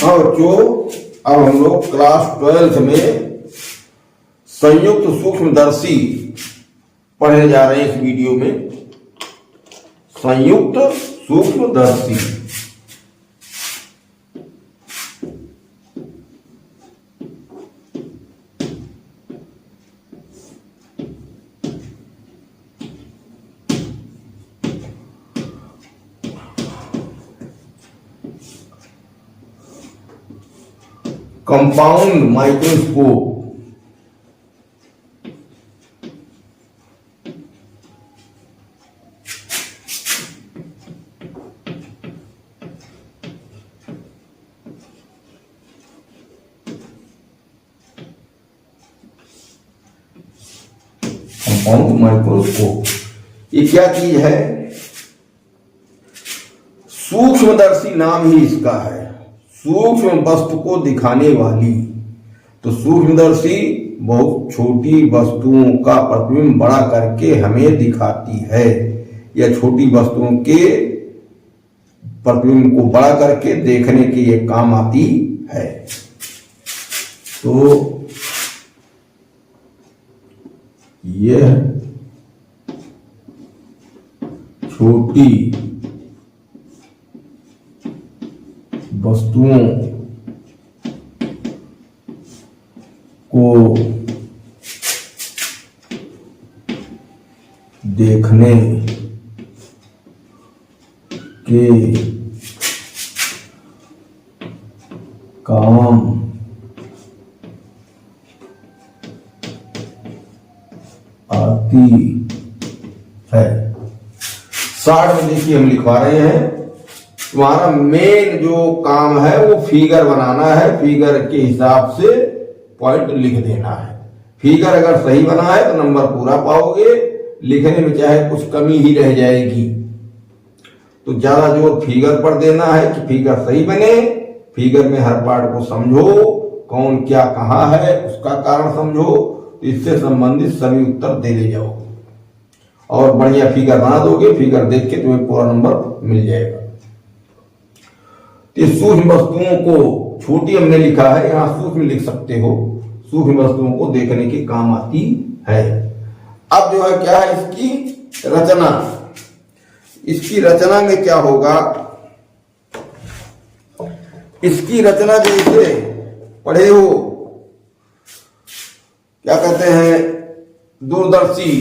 हाँ बच्चों, अब हम लोग क्लास 12th में संयुक्त सूक्ष्मदर्शी पढ़ने जा रहे हैं। इस वीडियो में संयुक्त सूक्ष्मदर्शी। Compound microscope. कंपाउंड माइक्रोस्कोप ये क्या चीज है? सूक्ष्मदर्शी नाम ही इसका है, सूक्ष्म वस्तु को दिखाने वाली। तो सूक्ष्मदर्शी बहुत छोटी वस्तुओं का प्रतिबिंब बड़ा करके हमें दिखाती है, या छोटी वस्तुओं के प्रतिबिंब को बड़ा करके देखने के ये काम आती है। तो यह छोटी वस्तुओं को देखने के काम आती है। शार्ट में देखिए हम लिखवा रहे हैं, तुम्हारा मेन जो काम है वो फिगर बनाना है। फिगर के हिसाब से पॉइंट लिख देना है। फिगर अगर सही बना है तो नंबर पूरा पाओगे, लिखने में चाहे कुछ कमी ही रह जाएगी। तो ज्यादा जोर फिगर पर देना है कि फिगर सही बने। फिगर में हर पार्ट को समझो, कौन क्या कहाँ है उसका कारण समझो, तो इससे संबंधित सभी उत्तर दे ले जाओ और बढ़िया फिगर बना दोगे। फिगर देख के तुम्हें पूरा नंबर मिल जाएगा। तो सूक्ष्म वस्तुओं को छोटी हमने लिखा है, यहां सूक्ष्म लिख सकते हो। सूक्ष्म वस्तुओं को देखने के काम आती है। अब जो है क्या है इसकी रचना। इसकी रचना में क्या होगा, इसकी रचना जैसे पढ़े हो, क्या कहते हैं, दूरदर्शी,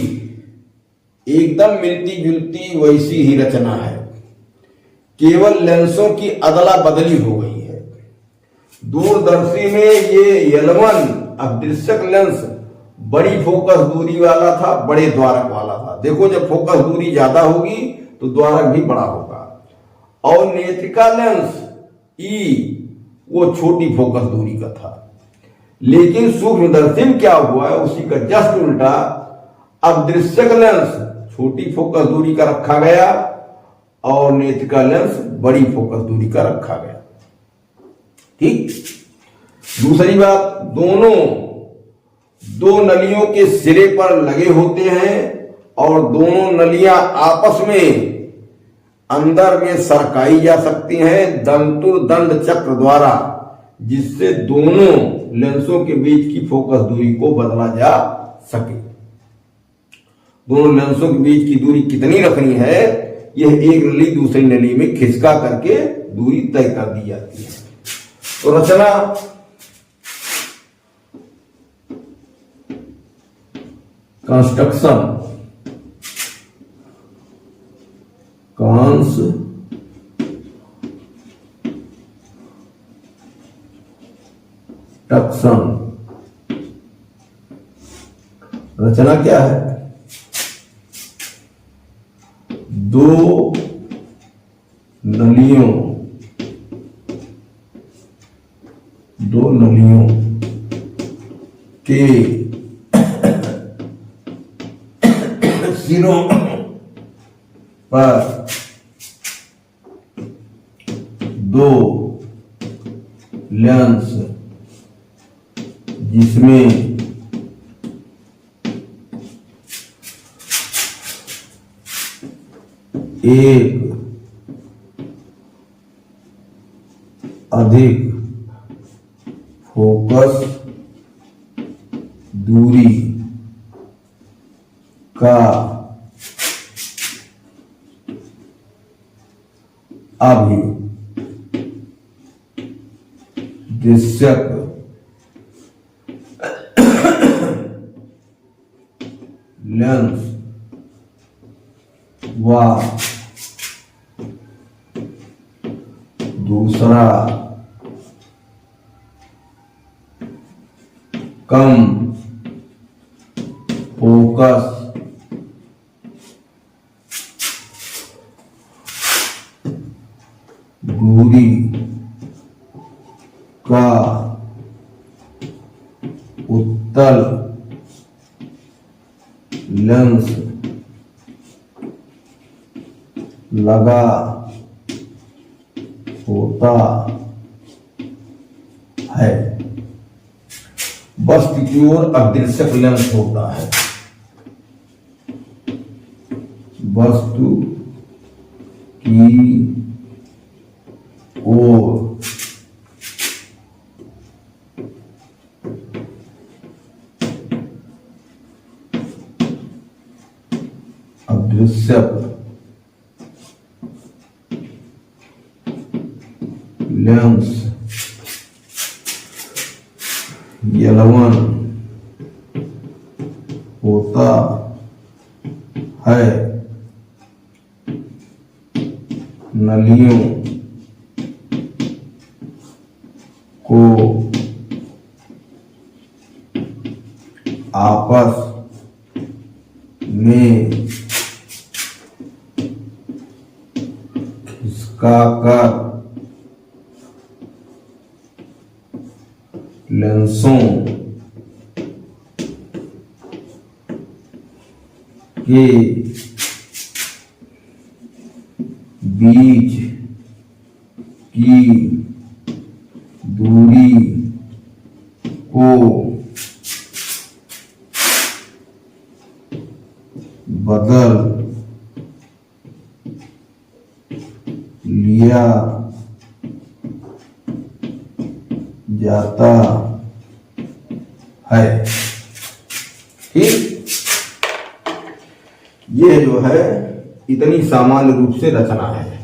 एकदम मिलती जुलती वैसी ही रचना है। केवल लेंसों की अदला बदली हो गई है। दूरदर्शी में ये L1 अदृश्यक लेंस बड़ी फोकस दूरी वाला था, बड़े द्वारक वाला था। देखो जब फोकस दूरी ज्यादा होगी तो द्वारक भी बड़ा होगा। और नेत्रिका लेंस E वो छोटी फोकस दूरी का था। लेकिन सूक्ष्मदर्शी में क्या हुआ है, उसी का जस्ट उल्टा, अदृश्यक लेंस छोटी फोकस दूरी का रखा गया और नेत्रिका लेंस बड़ी फोकस दूरी का रखा गया। ठीक। दूसरी बात, दोनों दो नलियों के सिरे पर लगे होते हैं और दोनों नलियां आपस में अंदर में सरकाई जा सकती हैं दंड चक्र द्वारा, जिससे दोनों लेंसों के बीच की फोकस दूरी को बदला जा सके। दोनों लेंसों के बीच की दूरी कितनी रखनी है, यह एक नली दूसरी नली में खिसका करके दूरी तय कर दी जाती है। तो रचना, कंस्ट्रक्शन, रचना क्या है, दो नलियों के सिरों पर दो लेंस जिसमें एक अधिक फोकस दूरी का अभिदृश्यक लेंस व दूसरा कम फोकस दूरी का उत्तल लेंस लगा होता है। वस्तु की ओर अदृश्यक लेंस होता है। वस्तु की ओर अदृश्यक लेंस L1 होता है। नलियों को आपस में खिसकाकर लेंसों के बीच की दूरी को बदल लिया जाता है। ठीक, ये जो है इतनी सामान्य रूप से रचना है।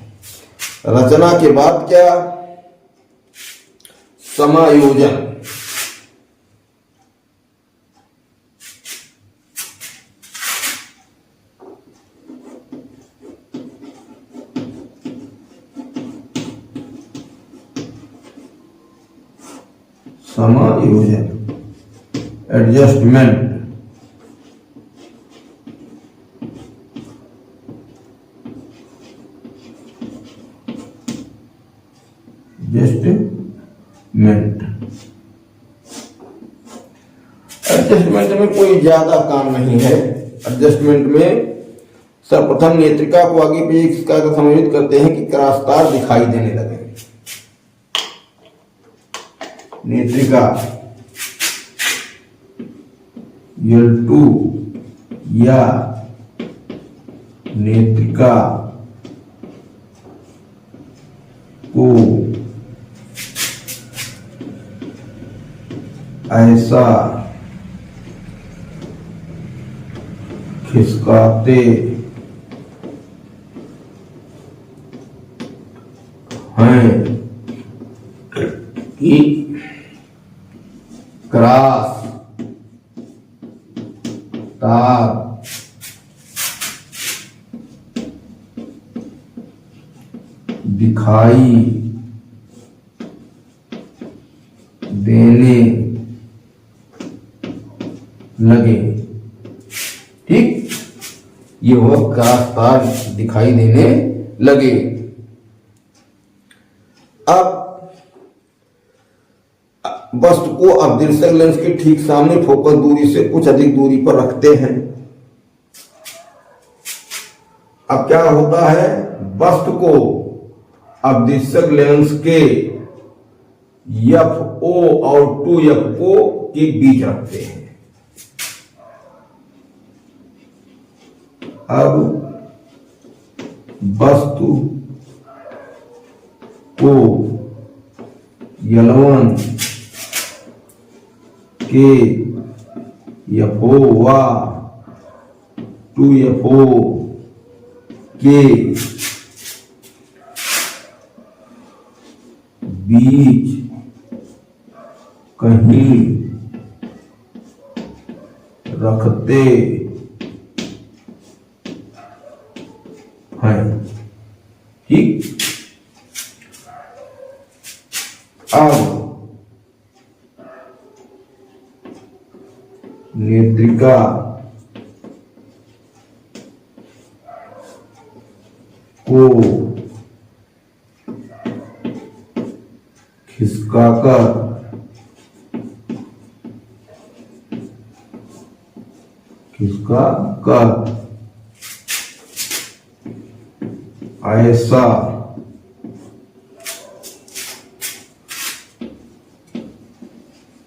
रचना के बाद क्या? समायोजन। समायोजन एडजस्टमेंट। एडजस्टमेंट में कोई ज्यादा काम नहीं है। एडजस्टमेंट में सर्वप्रथम नेत्रिका को आगे भी इस प्रकार समायोजित करते हैं कि क्रॉस तार दिखाई देने लगे। नेत्रिका L2 या नेत्रिका को ऐसा खिसकाते हैं कि क्रॉस तार दिखाई देने लगे। ठीक, ये वो क्रॉस तार दिखाई देने लगे। अब वस्तु को अदृश्यक लेंस के ठीक सामने फोकस दूरी से कुछ अधिक दूरी पर रखते हैं। अब क्या होता है? वस्तु को अदृश्यक लेंस के FO और 2FO के बीच रखते हैं। अब वस्तु को L1 के यफो व टू यफो के बीच कहीं रखते हैं। ठीक, अब नेत्रिका को खिसकाकर ऐसा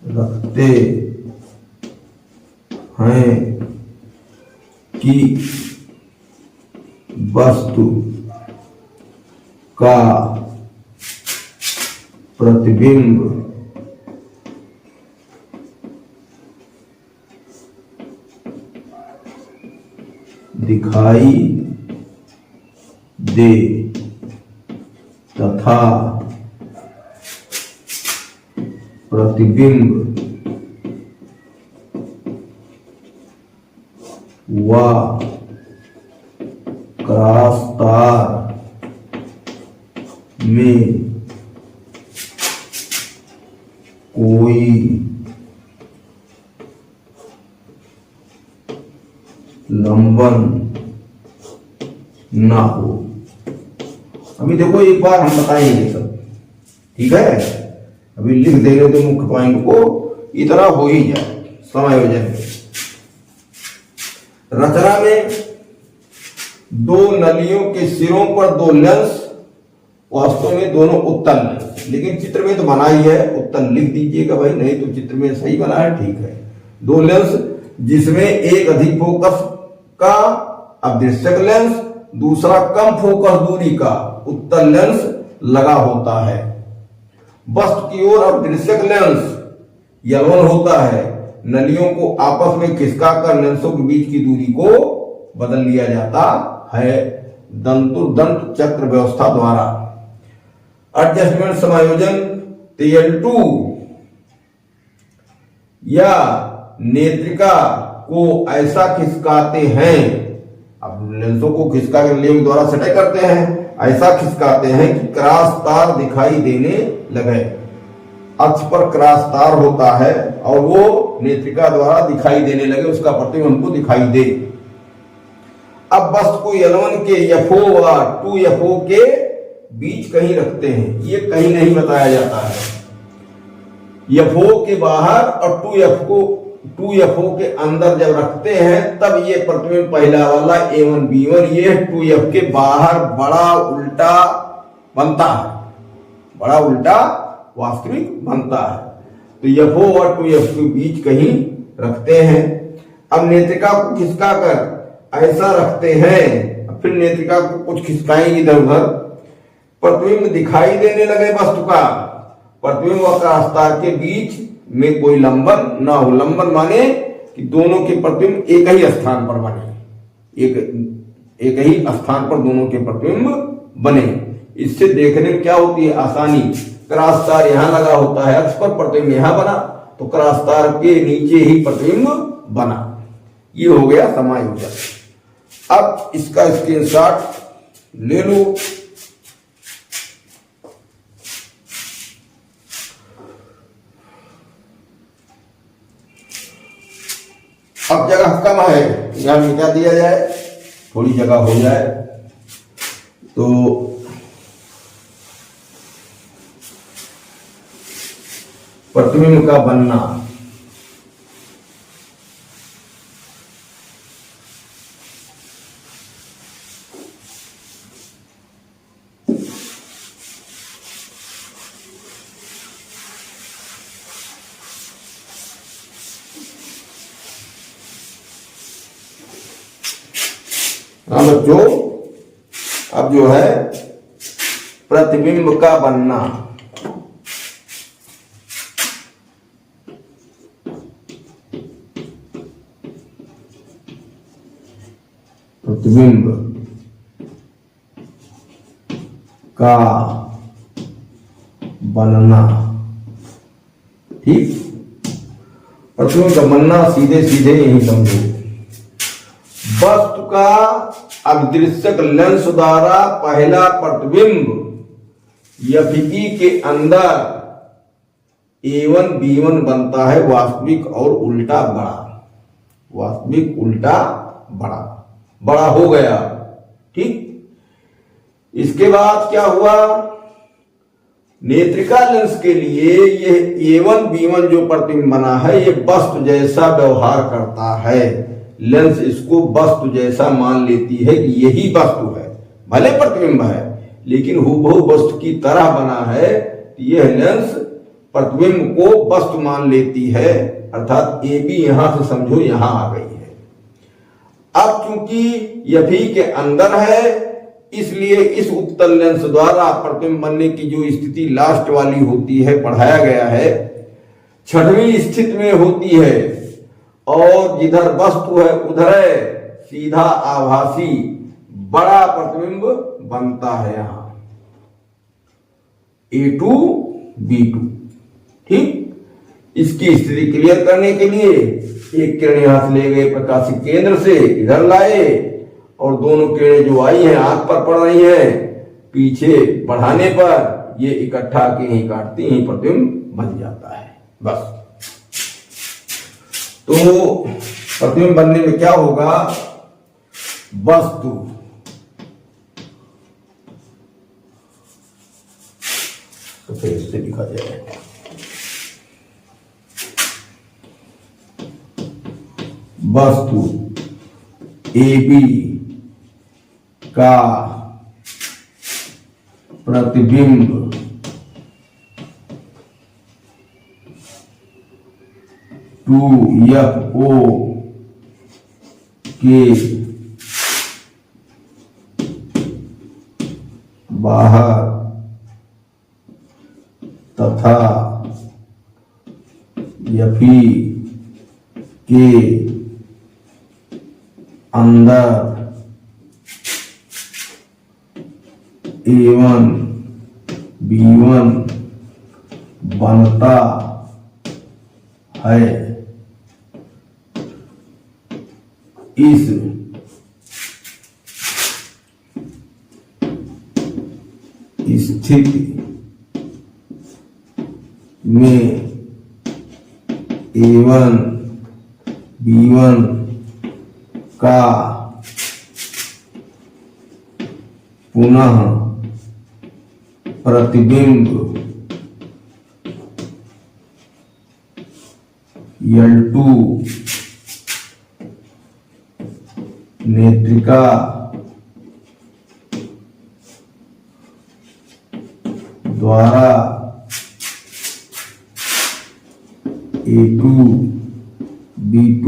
रखते हैं कि वस्तु का प्रतिबिंब दिखाई दे तथा प्रतिबिंब व क्रॉस तार में कोई लंबन ना हो। अभी देखो एक बार हम बताएंगे सब, ठीक है। अभी लिख दे रहे थे मुख्य पॉइंट को, इतना हो ही जाए समायोजन। रचना में दो नलियों के सिरों पर दो लेंस, वास्तव में दोनों उत्तल लेंस, लेकिन चित्र में तो बना ही है, उत्तल लिख दीजिएगा भाई, नहीं तो चित्र में सही बना है, ठीक है। दो लेंस जिसमें एक अधिक फोकस का अदृश्यक लेंस, दूसरा कम फोकस दूरी का उत्तल लेंस लगा होता है। वस्तु की ओर अदृश्यक लेंस L1 होता है। नलियों को आपस में खिसकाकर लेंसों के बीच की दूरी को बदल लिया जाता है दंतुर्दंत चक्र व्यवस्था द्वारा। एडजस्टमेंट समायोजन TL2 या नेत्रिका को ऐसा खिसकाते हैं, अब लेंसों को खिसका कर नलियों के द्वारा सटक करते हैं, ऐसा खिसकाते हैं कि क्रॉस तार दिखाई देने लगे। अक्ष पर क्रॉस तार होता है और वो नेत्रिका द्वारा दिखाई देने लगे, उसका प्रतिबिंब हमको दिखाई दे। अब वस्तु को L1 के यफो व 2FO के बीच कहीं रखते हैं, ये कहीं नहीं बताया जाता है। यफो के बाहर और 2FO के अंदर जब रखते हैं तब ये प्रतिबिंब पहला वाला A1 B1 ये 2F के बाहर बड़ा उल्टा बनता है, बड़ा उल्टा वास्तविक बनता है। तो यफो और 2F के बीच कहीं रखते हैं। अब नेत्रिका को खिसका कर ऐसा रखते हैं, फिर नेत्रिका को कुछ खिसकाएंगे इधर उधर, प्रतिबिंब दिखाई देने लगे वस्तु का, प्रतिबिंब और क्रॉस तार के बीच में कोई लंबन ना हो। लंबन माने कि दोनों के प्रतिबिंब एक ही स्थान पर बने, एक ही स्थान पर दोनों के प्रतिबिंब बने। इससे देखने में क्या होती है आसानी, क्रॉस तार यहां लगा होता है अक्ष पर, प्रतिबिंब यहां बना तो क्रॉस तार के नीचे ही प्रतिबिंब बना। ये हो गया समायोजन। अब इसका स्क्रीनशॉट ले लो। अब जगह कम है, यहां मिटा दिया जाए, थोड़ी जगह हो जाए तो प्रतिबिंब का बनना। हाँ बच्चों, अब जो है प्रतिबिंब का बनना, प्रतिबिंब का बनना। ठीक, प्रतिबिंब का बनना सीधे सीधे यही समझो, वस्तु का अभिदृश्यक लेंस द्वारा पहला प्रतिबिंब यफिकी के अंदर A1 B1 बनता है, वास्तविक और उल्टा बड़ा, वास्तविक उल्टा बड़ा, बड़ा हो गया। ठीक, इसके बाद क्या हुआ, नेत्रिका लेंस के लिए यह A1 B1 जो प्रतिबिंब बना है ये वस्तु जैसा व्यवहार करता है। लेंस इसको वस्तु जैसा मान लेती है कि यही वस्तु है, भले प्रतिबिंब है लेकिन हूबहू वस्तु की तरह बना है। यह लेंस प्रतिबिंब को वस्तु मान लेती है, अर्थात ए बी यहां से समझो यहां आ गई है। अब चूंकि यह भी के अंदर है इसलिए इस उत्तल लेंस द्वारा प्रतिबिंब बनने की जो स्थिति लास्ट वाली होती है, पढ़ाया गया है, छठवीं स्थिति में होती है और जिधर वस्तु है उधर सीधा आभासी बड़ा प्रतिबिंब बनता है यहां A2 B2। ठीक, इसकी स्थिति क्लियर करने के लिए एक किरण यहां से ले गए प्रकाशिक केंद्र से, इधर लाए और दोनों किरणें जो आई हैं आंख पर पड़ रही हैं, पीछे बढ़ाने पर ये इकट्ठा के ही काटती ही प्रतिबिंब बन जाता है। बस, तो प्रतिबिंब बनने में क्या होगा, वस्तु तो फिर इससे लिखा जाए वस्तु AB का प्रतिबिंब टू FO के बाहर तथा यफी के अंदर A1 B1 बनता है। इस स्थिति में A1 B1 का पुनः प्रतिबिंब L2 नेत्रिका द्वारा A2 B2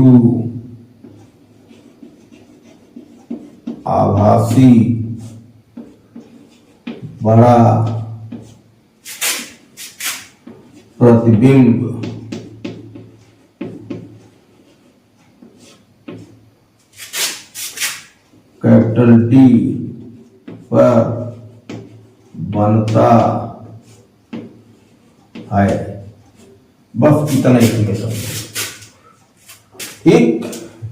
आभासी बड़ा प्रतिबिंब कैपिटल T पर बनता है। बस इतना ही तुम्हें समझो। एक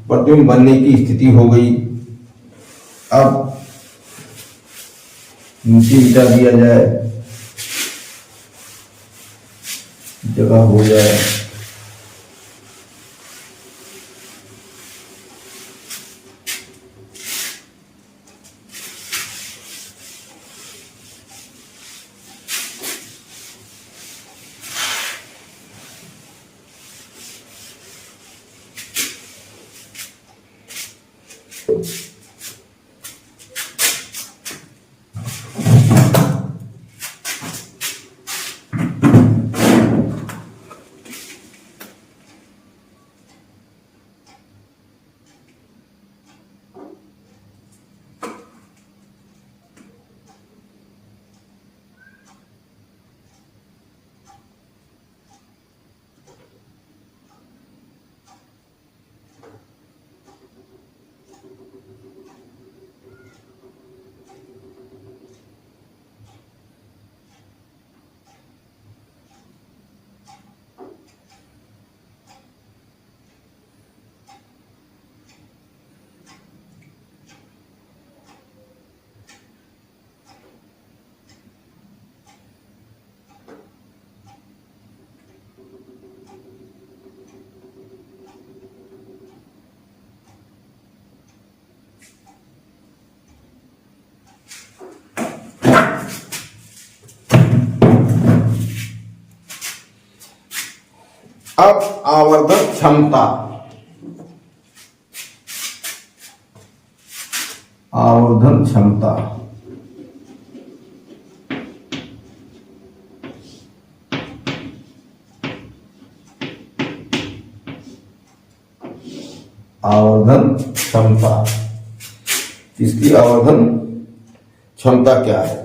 प्रतिबिंब बनने की स्थिति हो गई। अब नीचे मिटा दिया जाए, जगह हो जाए। अब आवर्धन क्षमता, आवर्धन क्षमता आवर्धन क्षमता, इसकी आवर्धन क्षमता क्या है?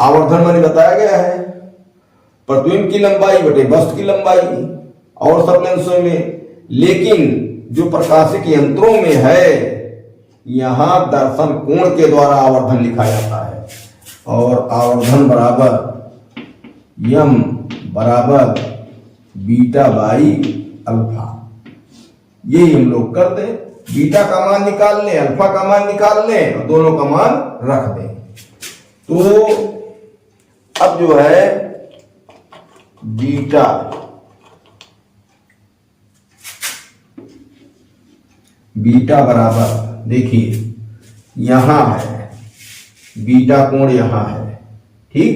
आवर्धन मैंने बताया गया है प्रतिबिंब की लंबाई बटे वस्तु की लंबाई और सब लेंसों में, लेकिन जो प्रकाशिक यंत्रों में है यहां दर्शन कोण के द्वारा आवर्धन लिखा जाता है, और आवर्धन बराबर यम बराबर बीटा बाई अल्फा। यही हम लोग कर दें, बीटा का मान निकाल लें, अल्फा का मान निकाल लें और दोनों का मान रख दें। तो अब जो है बीटा बराबर, देखिए यहां है बीटा कोण, यहां है, ठीक।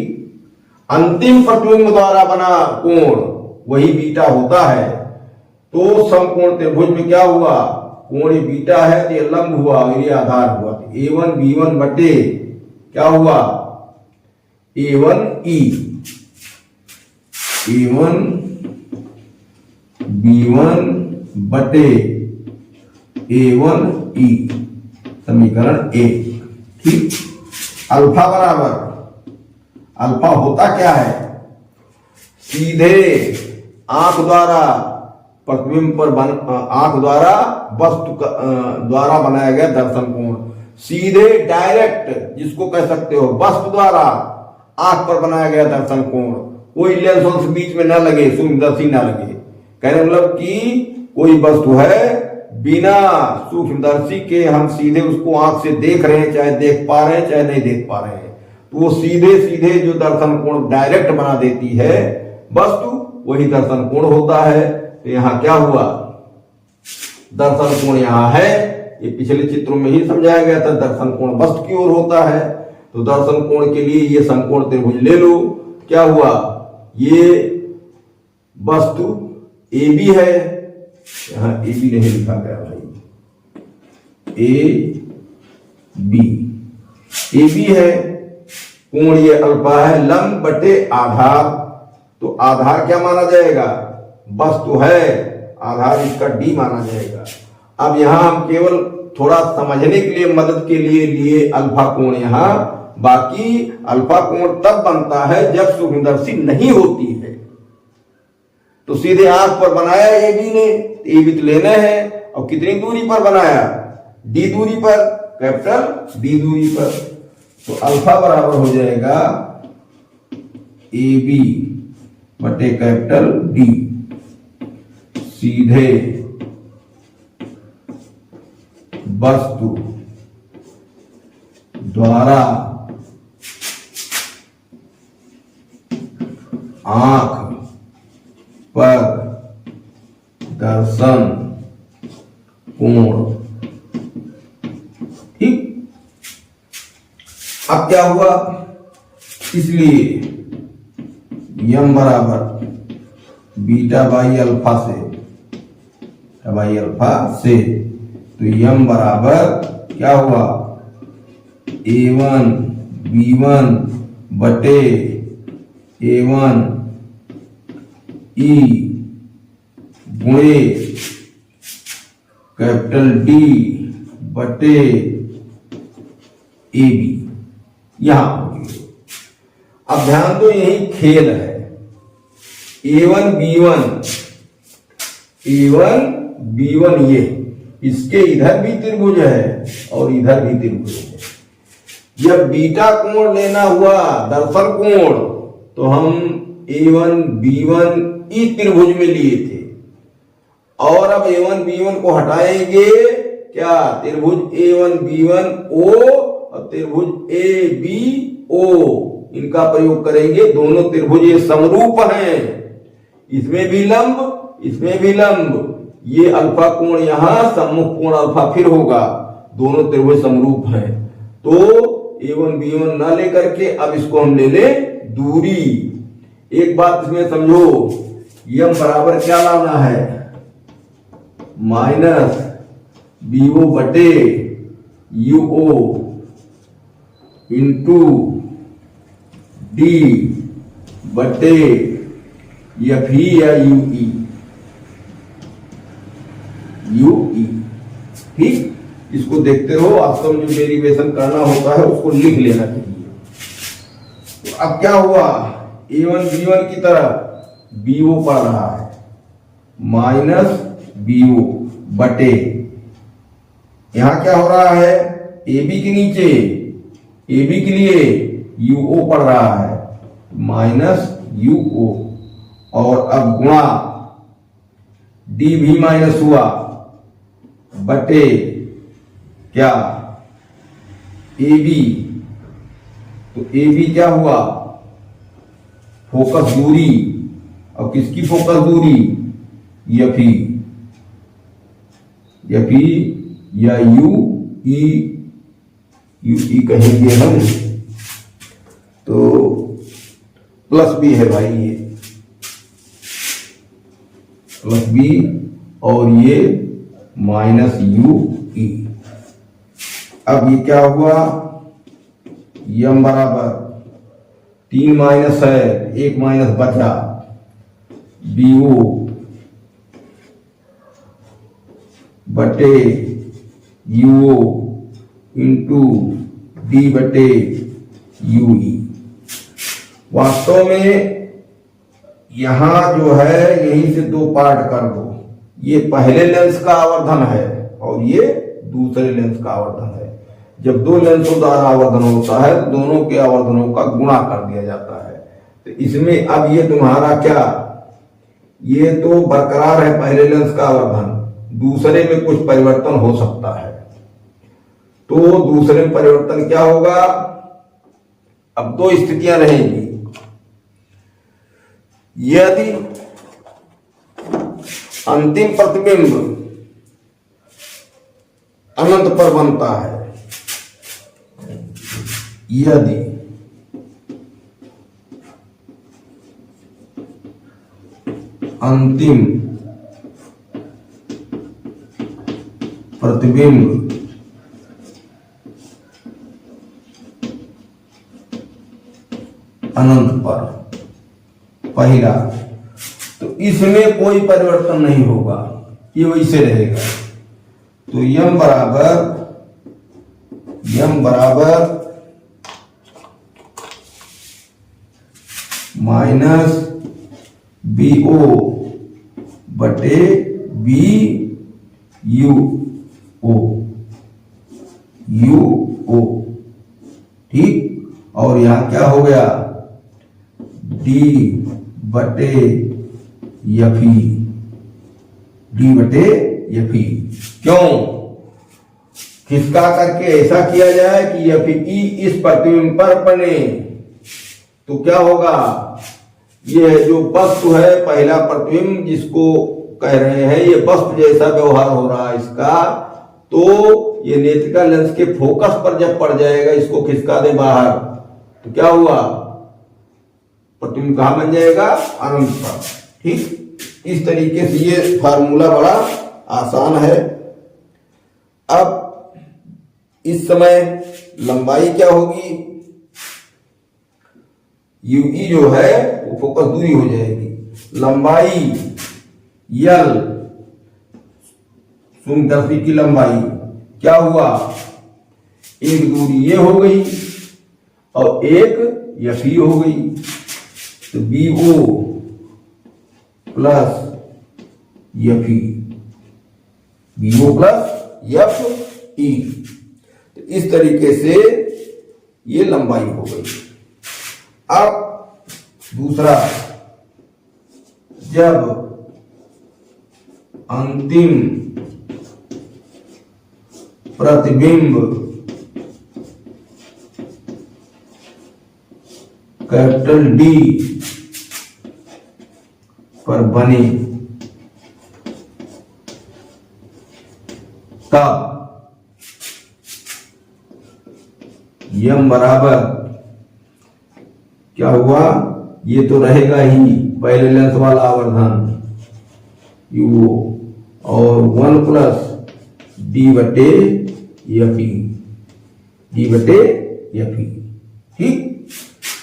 अंतिम प्रतिबिंब द्वारा बना कोण वही बीटा होता है। तो समकोण त्रिभुज में क्या हुआ, कोण ये बीटा है तो ये लंब हुआ और ये आधार हुआ, तो A1 B1 बटे क्या हुआ A1 E, A1 B1 बटे A1 E, समीकरण 1, ठीक। अल्फा बराबर, अल्फा होता क्या है, सीधे आंख द्वारा प्रतिबिंब पर आंख द्वारा वस्तु द्वारा बनाया गया दर्शन कोण, सीधे डायरेक्ट जिसको कह सकते हो वस्तु द्वारा आंख पर बनाया गया दर्शन कोण, कोई लेंसों के बीच में ना लगे, सूक्ष्मदर्शी ना लगे। कहने मतलब कि कोई वस्तु है बिना सूक्ष्मदर्शी के हम सीधे उसको आंख से देख रहे हैं, चाहे देख पा रहे हैं चाहे नहीं देख पा रहे हैं, तो वो सीधे सीधे जो दर्शन कोण डायरेक्ट बना देती है वस्तु, वही दर्शन कोण होता है। तो यहां क्या हुआ, दर्शन कोण यहां है, ये पिछले चित्रों में ही समझाया गया था, दर्शन कोण वस्तु की ओर होता है। तो दर्शन कोण के लिए ये समकोण त्रिभुज ले लो, क्या हुआ, ये वस्तु AB है, यहां AB नहीं लिखा गया भाई, AB है, कोण ये अल्फा है, लंब बटे आधार, तो आधार क्या माना जाएगा, वस्तु है, आधार इसका D माना जाएगा। अब यहां हम केवल थोड़ा समझने के लिए, मदद के लिए लिए अल्फा कोण यहां, बाकी अल्फा कोण तब बनता है जब सूक्ष्मदर्शी नहीं होती है। तो सीधे आंख पर बनाया AB ने, AB तो लेना है, और कितनी दूरी पर बनाया, D दूरी पर, कैपिटल D दूरी पर। तो अल्फा बराबर हो जाएगा AB बटे कैपिटल D, सीधे वस्तु द्वारा आंख पर दर्शन कोण, ठीक। अब क्या हुआ, इसलिए यम बराबर बीटा बाई अल्फा से, बाई अल्फा से, तो यम बराबर क्या हुआ, A1 B1 बटे A1 E गुणे कैपिटल D बटे AB, यहां होगी। अब ध्यान दो, यही खेल है, A1 B1 ये, इसके इधर भी त्रिभुज है और इधर भी त्रिभुज है। जब बीटा कोण लेना हुआ दर्शन कोण, तो हम A1 B1 E त्रिभुज में लिए थे, और अब A1 B1 को हटाएंगे, क्या, त्रिभुज A1 B1 O और त्रिभुज ABO, इनका प्रयोग करेंगे। दोनों त्रिभुज ये समरूप हैं, इसमें भी लंब इसमें भी लंब, ये अल्फा कोण यहां, सम्मुख कोण अल्फा फिर होगा, दोनों त्रिभुज समरूप हैं। तो A1 B1 ना लेकर के अब इसको हम ले ले दूरी। एक बात इसमें समझो, यम बराबर क्या लाना है, माइनस बीओ बटे यूओ इंटू डी बटे एफ ई या यूई, यूई। ठीक, इसको देखते रहो, वास्तव में जो डेरिवेशन करना होता है उसको लिख लेना चाहिए। तो अब क्या हुआ, A1 B1 की तरफ BO पड़ रहा है माइनस BO बटे, यहां क्या हो रहा है, AB के नीचे AB के लिए UO पड़ रहा है माइनस UO, और अब गुणा D भी माइनस हुआ बटे क्या AB, तो AB क्या हुआ, फोकस दूरी, और किसकी फोकस दूरी, एफई, एफई या यूई, यूई कहेंगे हम, तो प्लस बी है भाई, ये प्लस बी और ये माइनस यूई। अब ये क्या हुआ, यम बराबर 3 माइनस है, 1 माइनस बचा, बीओ बटे यूओ इंटू डी बटे यूई। वास्तव में यहां जो है यहीं से दो पार्ट कर दो, ये पहले लेंस का आवर्धन है और ये दूसरे लेंस का आवर्धन है। जब दो लेंसों द्वारा आवर्धन होता है तो दोनों के आवर्धनों का गुणा कर दिया जाता है। तो इसमें अब ये तुम्हारा क्या, ये तो बरकरार है पहले लेंस का आवर्धन, दूसरे में कुछ परिवर्तन हो सकता है। तो दूसरे में परिवर्तन क्या होगा, अब दो स्थितियां रहेंगी, यदि अंतिम प्रतिबिंब अनंत पर बनता है, यदि अंतिम प्रतिबिंब अनंत पर, पहला, तो इसमें कोई परिवर्तन नहीं होगा, ये वैसे रहेगा। तो यम बराबर माइनस BO बटे UO, ठीक। और यहां क्या हो गया, D बटे FE, D बटे FE। क्यों, खिसका करके ऐसा किया जाए कि FE इस प्रतिबिंब पर बने, तो क्या होगा, ये जो वस्तु है पहला प्रतिबिंब जिसको कह रहे हैं, ये वस्तु जैसा व्यवहार हो रहा है इसका, तो ये नेत्रिका लेंस के फोकस पर जब पड़ जाएगा, इसको खिसका दे बाहर, तो क्या हुआ, प्रतिबिंब कहां बन जाएगा, अनंत पर। ठीक, इस तरीके से ये फार्मूला बड़ा आसान है। अब इस समय लंबाई क्या होगी, यूई जो है वो फोकस दूरी हो जाएगी, लंबाई यल, शून्यदर्शी की लंबाई क्या हुआ, एक दूरी ये हो गई और एक एफई हो गई, तो BO plus FE, BO plus FE। तो इस तरीके से ये लंबाई हो गई। अब दूसरा, जब अंतिम प्रतिबिंब कैपिटल D पर बने, तब यम बराबर क्या हुआ, ये तो रहेगा ही पहले लेंस वाला आवर्धन यू और 1 प्लस डी बटे एफ ई। ठीक,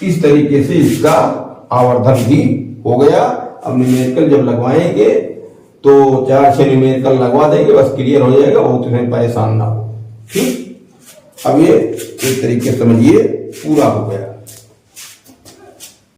इस तरीके से इसका आवर्धन भी हो गया। अब न्यूमेरिकल जब लगवाएंगे तो 4-6 न्यूमेरिकल लगवा देंगे, बस क्लियर हो जाएगा, बहुत इसमें परेशान ना हो। ठीक, अब ये एक तरीके समझिए पूरा हो गया।